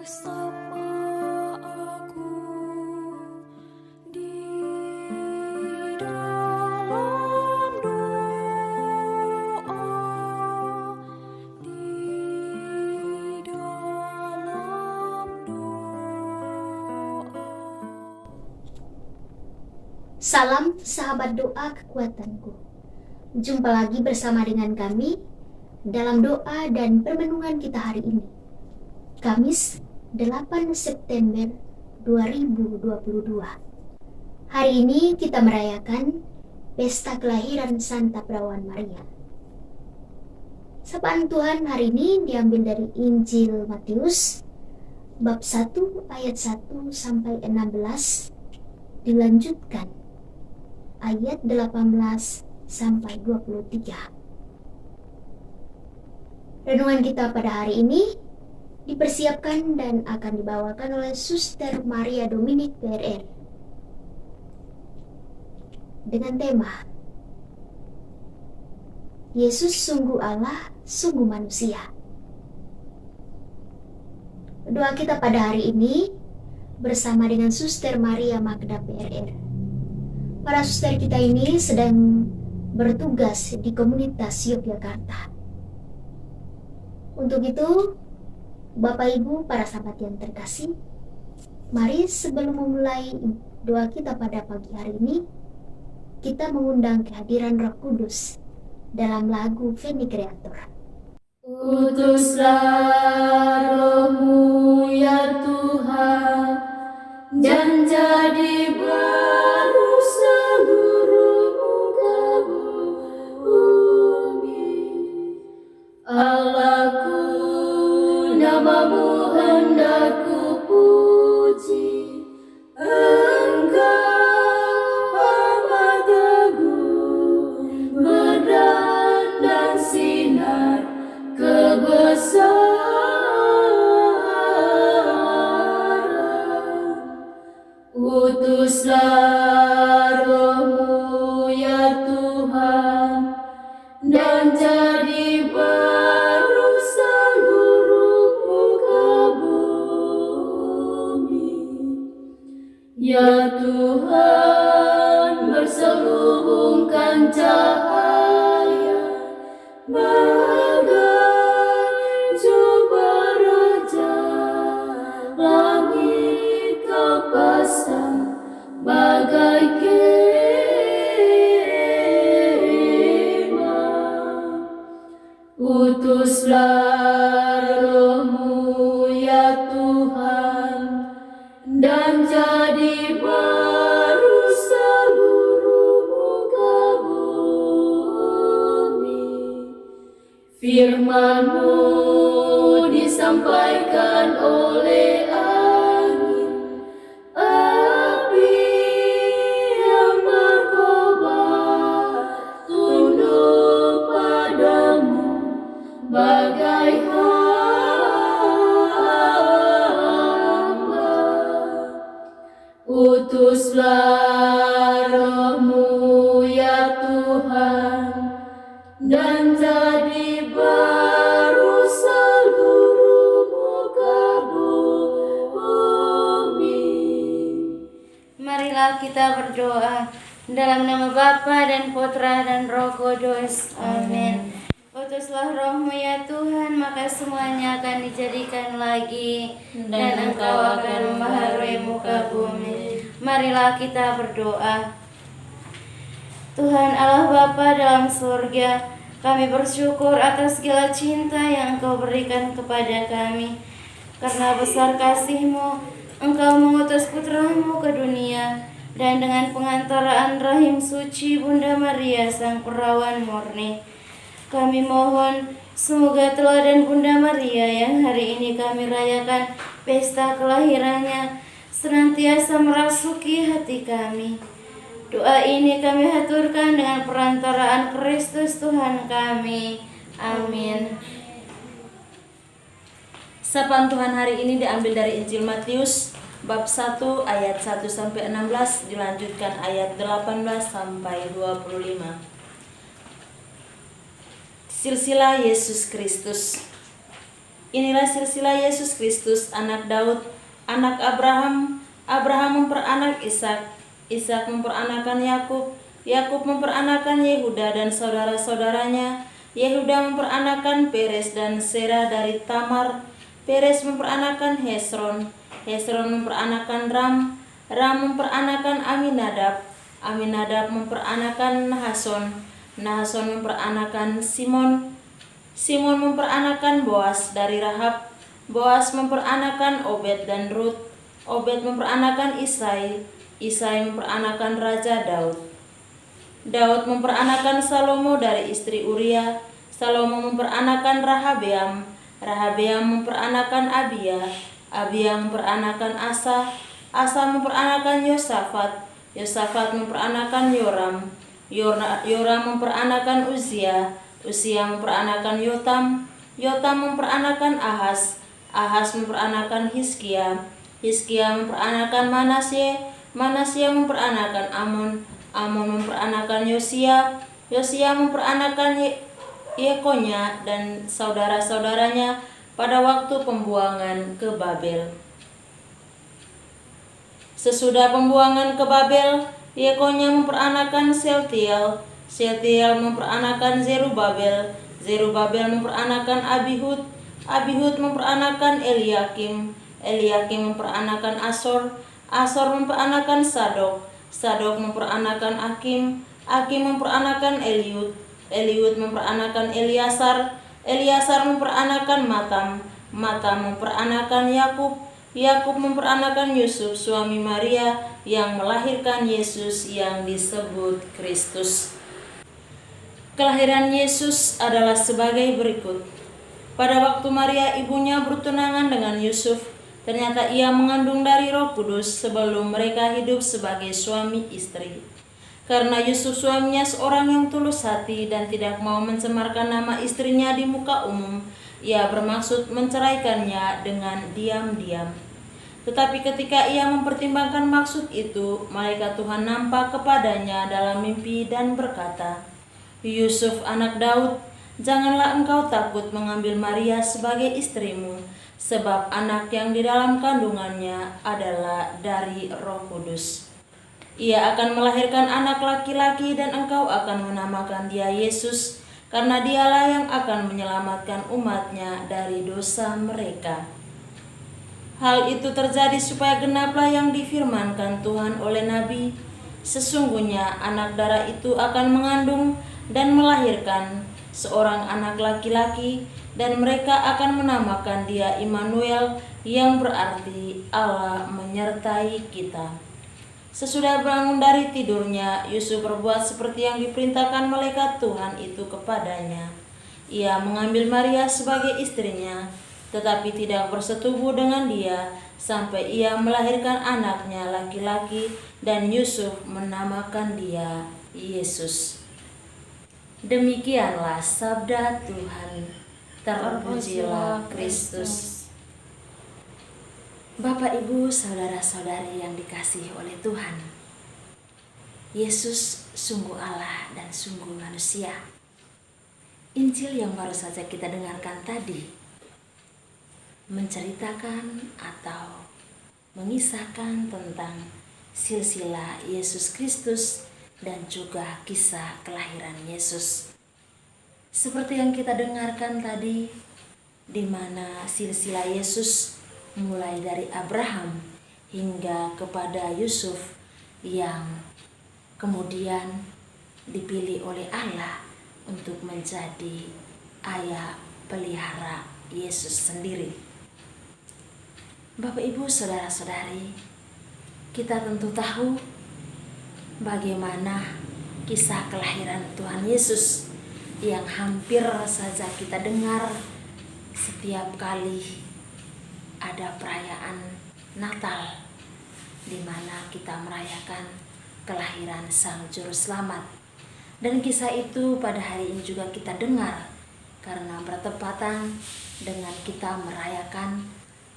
Bersama aku di dalam doa, di dalam doa. Salam sahabat doa kekuatanku. Jumpa lagi bersama dengan kami dalam doa dan permenungan kita hari ini. Kamis 8 September 2022. Hari ini kita merayakan pesta kelahiran Santa Perawan Maria. Sapaan Tuhan hari ini diambil dari Injil Matius bab 1 ayat 1 sampai 16, dilanjutkan ayat 18 sampai 23. Renungan kita pada hari ini dipersiapkan dan akan dibawakan oleh Suster Maria Dominik PRR dengan tema Yesus sungguh Allah, sungguh manusia. Doa kita pada hari ini bersama dengan Suster Maria Magda PRR. Para suster kita ini sedang bertugas di komunitas Yogyakarta. Untuk itu, Bapak Ibu, para sahabat yang terkasih, mari sebelum memulai doa kita pada pagi hari ini, kita mengundang kehadiran Roh Kudus dalam lagu Veni Creator. Utuslah Roh-Mu ya Tuhan, dan jadi baru seluruh muka bumi. Allahku, nama-Mu hendak ku puji. Engkau amat agung, berdan dan sinar kebesaran. Utuslah Roh-Mu ya Tuhan, dan jadi baru seluruh muka bumi. Ya Tuhan, berselubungkan cahaya bagai jubah raja, langit Kau pasang bagai kemah. Utuslah Roh-Mu ya Tuhan, dan jadi baru seluruh muka bumi. Firman-Mu disampaikan oleh angin, api yang berkobar, tunduk padamu bagai hamba. Utuslah Roh-Mu ya Tuhan, dan jadi baru seluruh muka bumi. Marilah kita berdoa dalam nama Bapa dan Putra dan Roh Kudus. Amin. Utuslah Roh-Mu ya Tuhan, maka semuanya akan dijadikan lagi, dan Engkau akan membaharui muka bumi. Marilah kita berdoa. Tuhan Allah Bapa dalam surga, kami bersyukur atas segala cinta yang Engkau berikan kepada kami. Karena besar kasih-Mu, Engkau mengutus Putra-Mu ke dunia, dan dengan pengantaraan rahim suci Bunda Maria Sang Perawan Murni, kami mohon semoga teladan Bunda Maria yang hari ini kami rayakan pesta kelahirannya senantiasa merasuki hati kami. Doa ini kami haturkan dengan perantaraan Kristus Tuhan kami. Amin. Sapaan Tuhan hari ini diambil dari Injil Matius bab 1 ayat 1 sampai 16, dilanjutkan ayat 18 sampai 25. Silsilah Yesus Kristus. Inilah silsilah Yesus Kristus, anak Daud, anak Abraham. Abraham memperanak Ishak, Ishak memperanakan Yakub, Yakub memperanakan Yehuda dan saudara-saudaranya. Yehuda memperanakan Peres dan Serah dari Tamar. Peres memperanakan Hesron, Hesron memperanakan Ram, Ram memperanakan Aminadab, Aminadab memperanakan Nahason, Nahason memperanakan Simon, Simon memperanakan Boas dari Rahab, Boas memperanakan Obed dan Rut, Obed memperanakan Isai, Isai memperanakan Raja Daud. Daud memperanakan Salomo dari istri Uria, Salomo memperanakan Rahabeam, Rahabeam memperanakan Abia, Abia memperanakan Asa, Asa memperanakan Yosafat, Yosafat memperanakan Yoram, Yoram memperanakan Uzia, Uzia memperanakan Yotam, Yotam memperanakan Ahaz, Ahaz memperanakan Hizkia, Hizkia memperanakan Manasye, Manasye memperanakan Amon, Amon memperanakan Yosia, Yosia memperanakan Yekonya dan saudara-saudaranya pada waktu pembuangan ke Babel. Sesudah pembuangan ke Babel, Yekonya memperanakan Sealtiel, Sealtiel memperanakan Zerubabel, Zerubabel memperanakan Abihud, Abihud memperanakan Eliakim, Eliakim memperanakan Asor, Asor memperanakan Sadok, Sadok memperanakan Akim, Akim memperanakan Eliud, Eliud memperanakan Eliasar, Eliasar memperanakan Matam, Matam memperanakan Yakub, Yakub memperanakan Yusuf suami Maria yang melahirkan Yesus yang disebut Kristus. Kelahiran Yesus adalah sebagai berikut. Pada waktu Maria ibunya bertunangan dengan Yusuf, ternyata ia mengandung dari Roh Kudus sebelum mereka hidup sebagai suami istri. Karena Yusuf suaminya seorang yang tulus hati dan tidak mau mencemarkan nama istrinya di muka umum, ia bermaksud menceraikannya dengan diam-diam. Tetapi ketika ia mempertimbangkan maksud itu, malaikat Tuhan nampak kepadanya dalam mimpi dan berkata, "Yusuf anak Daud, janganlah engkau takut mengambil Maria sebagai istrimu, sebab anak yang di dalam kandungannya adalah dari Roh Kudus. Ia akan melahirkan anak laki-laki dan engkau akan menamakan dia Yesus, karena dialah yang akan menyelamatkan umatnya dari dosa mereka." Hal itu terjadi supaya genaplah yang difirmankan Tuhan oleh Nabi, "Sesungguhnya anak darah itu akan mengandung dan melahirkan seorang anak laki-laki, dan mereka akan menamakan dia Immanuel, yang berarti Allah menyertai kita." Sesudah bangun dari tidurnya, Yusuf berbuat seperti yang diperintahkan malaikat Tuhan itu kepadanya. Ia mengambil Maria sebagai istrinya, tetapi tidak bersetubuh dengan dia sampai ia melahirkan anaknya laki-laki, dan Yusuf menamakan dia Yesus. Demikianlah sabda Tuhan. Terpujilah Kristus. Bapak, Ibu, saudara-saudari yang dikasihi oleh Tuhan, Yesus sungguh Allah dan sungguh manusia. Injil yang baru saja kita dengarkan tadi menceritakan atau mengisahkan tentang silsilah Yesus Kristus dan juga kisah kelahiran Yesus. Seperti yang kita dengarkan tadi, di mana silsilah Yesus mulai dari Abraham hingga kepada Yusuf yang kemudian dipilih oleh Allah untuk menjadi ayah pelihara Yesus sendiri. Bapak, Ibu, saudara-saudari, kita tentu tahu bagaimana kisah kelahiran Tuhan Yesus yang hampir saja kita dengar setiap kali ada perayaan Natal, di mana kita merayakan kelahiran Sang Juru Selamat. Dan kisah itu pada hari ini juga kita dengar karena bertepatan dengan kita merayakan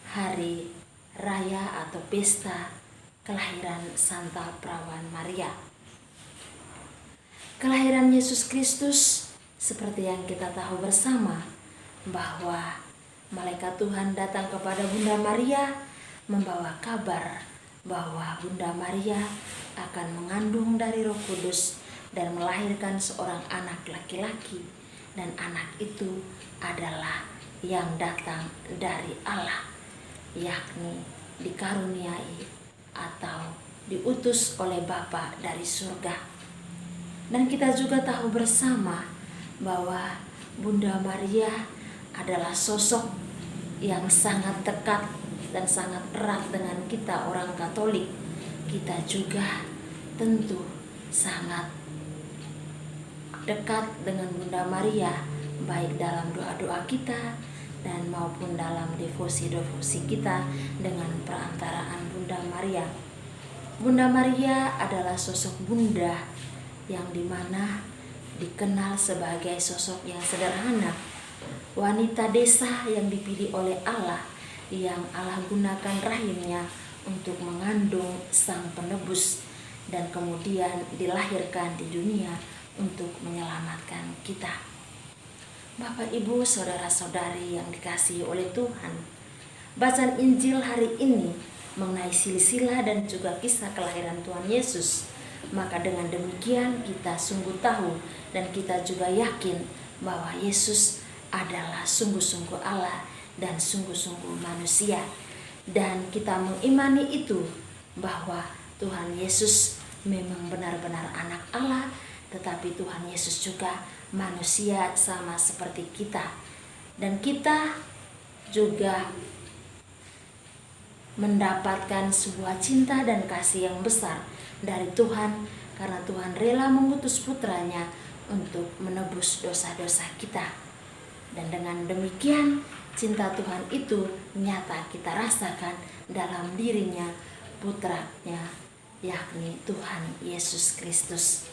hari raya atau pesta kelahiran Santa Perawan Maria. Kelahiran Yesus Kristus seperti yang kita tahu bersama bahwa malaikat Tuhan datang kepada Bunda Maria membawa kabar bahwa Bunda Maria akan mengandung dari Roh Kudus dan melahirkan seorang anak laki-laki, dan anak itu adalah yang datang dari Allah, yakni dikaruniai atau diutus oleh Bapa dari surga. Dan kita juga tahu bersama bahwa Bunda Maria adalah sosok yang sangat dekat dan sangat erat dengan kita orang Katolik. Kita juga tentu sangat dekat dengan Bunda Maria, baik dalam doa-doa kita dan maupun dalam devosi-devosi kita dengan perantaraan Bunda Maria. Bunda Maria adalah sosok bunda yang dimana dikenal sebagai sosok yang sederhana, wanita desa yang dipilih oleh Allah, yang Allah gunakan rahimnya untuk mengandung sang penebus dan kemudian dilahirkan di dunia untuk menyelamatkan kita. Bapak, Ibu, saudara-saudari yang dikasihi oleh Tuhan, bacaan Injil hari ini mengenai silsilah dan juga kisah kelahiran Tuhan Yesus. Maka dengan demikian kita sungguh tahu dan kita juga yakin bahwa Yesus adalah sungguh-sungguh Allah dan sungguh-sungguh manusia. Dan kita mengimani itu bahwa Tuhan Yesus memang benar-benar anak Allah, tetapi Tuhan Yesus juga manusia sama seperti kita. Dan kita juga mendapatkan sebuah cinta dan kasih yang besar dari Tuhan, karena Tuhan rela mengutus putranya untuk menebus dosa-dosa kita. Dan dengan demikian cinta Tuhan itu nyata kita rasakan dalam dirinya putranya, yakni Tuhan Yesus Kristus.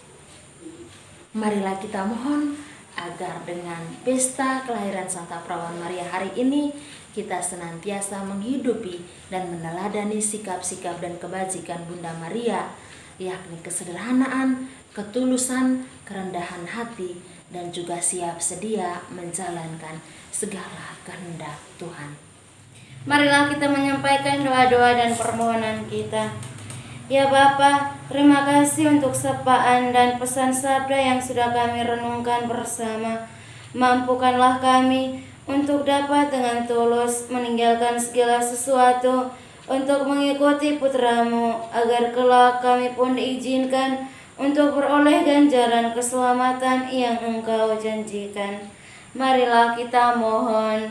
Marilah kita mohon agar dengan pesta kelahiran Santa Perawan Maria hari ini kita senantiasa menghidupi dan meneladani sikap-sikap dan kebajikan Bunda Maria, yakni kesederhanaan, ketulusan, kerendahan hati, dan juga siap sedia menjalankan segala kehendak Tuhan. Marilah kita menyampaikan doa-doa dan permohonan kita. Ya Bapa, terima kasih untuk sapaan dan pesan sabda yang sudah kami renungkan bersama. Mampukanlah kami untuk dapat dengan tulus meninggalkan segala sesuatu untuk mengikuti putramu, agar kelak kami pun diizinkan untuk beroleh ganjaran keselamatan yang Engkau janjikan. Marilah kita mohon,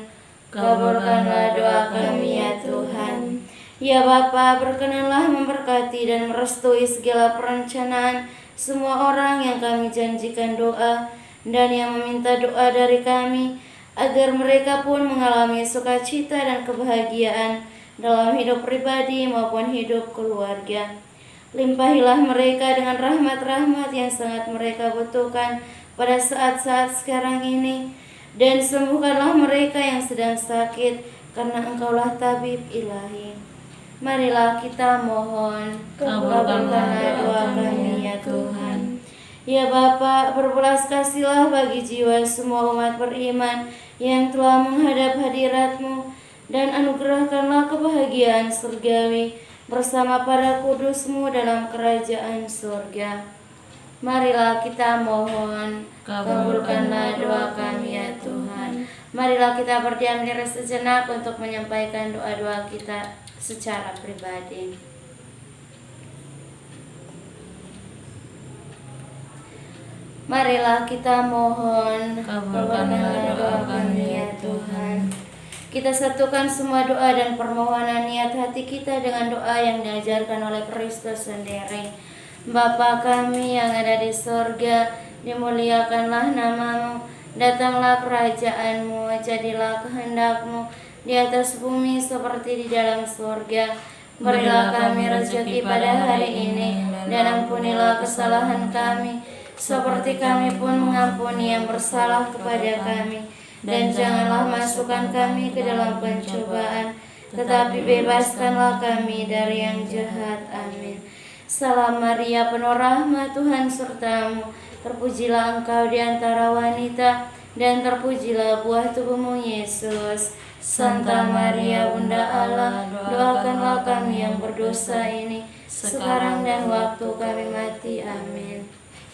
kabulkanlah doa kami ya Tuhan. Ya Bapa, berkenanlah memberkati dan merestui segala perencanaan semua orang yang kami janjikan doa dan yang meminta doa dari kami, agar mereka pun mengalami sukacita dan kebahagiaan dalam hidup pribadi maupun hidup keluarga. Limpahilah mereka dengan rahmat-rahmat yang sangat mereka butuhkan pada saat-saat sekarang ini, dan sembuhkanlah mereka yang sedang sakit, karena Engkaulah tabib ilahi. Marilah kita mohon, kabulkanlah doa kami ya Tuhan. Ya Bapa, berbelas kasihlah bagi jiwa semua umat beriman yang telah menghadap hadirat-Mu, dan anugerahkanlah kebahagiaan surgawi bersama para kudus-Mu dalam kerajaan surga. Marilah kita mohon, kabulkanlah doa kami ya Tuhan. Marilah kita berdiam diri sejenak untuk menyampaikan doa-doa kita secara pribadi. Marilah kita mohon, kabulkanlah doa kami ya Tuhan. Kita satukan semua doa dan permohonan niat hati kita dengan doa yang diajarkan oleh Kristus sendiri. Bapa kami yang ada di surga, dimuliakanlah nama-Mu, datanglah kerajaan-Mu, jadilah kehendak-Mu di atas bumi seperti di dalam surga. Berilah kami rezeki pada hari ini, dan ampunilah kesalahan kami, seperti kami pun mengampuni yang bersalah kepada kami. Dan janganlah masukkan kami ke dalam pencobaan, tetapi bebaskanlah kami dari yang jahat. Amin. Salam Maria, penuh rahmat, Tuhan serta-Mu. Terpujilah Engkau di antara wanita, dan terpujilah buah tubuhmu Yesus. Santa Maria Bunda Allah, doakanlah kami yang berdosa ini, sekarang dan waktu kami mati. Amin.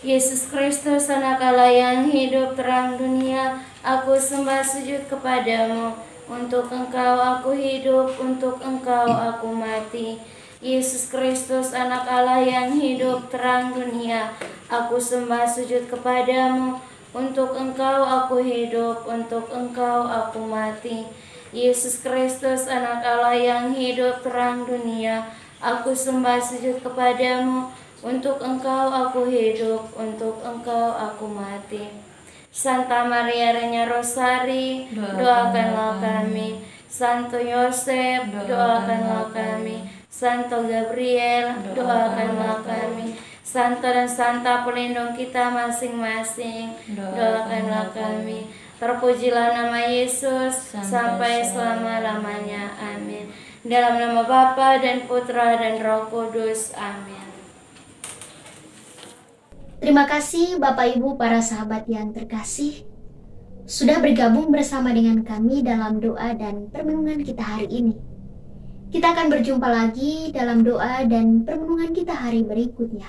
Yesus Kristus, Anak Allah yang hidup terang dunia, aku sembah sujud kepadamu. Untuk Engkau aku hidup, untuk Engkau aku mati. Yesus Kristus, Anak Allah yang hidup terang dunia, aku sembah sujud kepadamu. Untuk Engkau aku hidup, untuk Engkau aku mati. Yesus Kristus, Anak Allah yang hidup terang dunia, aku sembah sujud kepadamu. Untuk Engkau aku hidup, untuk Engkau aku mati. Santa Maria Reina Rosari, doakanlah kami. Santo Yosef, doakanlah kami. Santo Gabriel, doakanlah kami. Santo dan Santa pelindung kita masing-masing, doakanlah kami. Terpujilah nama Yesus sampai selama-lamanya. Amin. Dalam nama Bapa dan Putra dan Roh Kudus. Amin. Terima kasih Bapak Ibu para sahabat yang terkasih sudah bergabung bersama dengan kami dalam doa dan permenungan kita hari ini. Kita akan berjumpa lagi dalam doa dan permenungan kita hari berikutnya.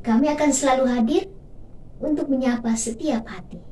Kami akan selalu hadir untuk menyapa setiap hati.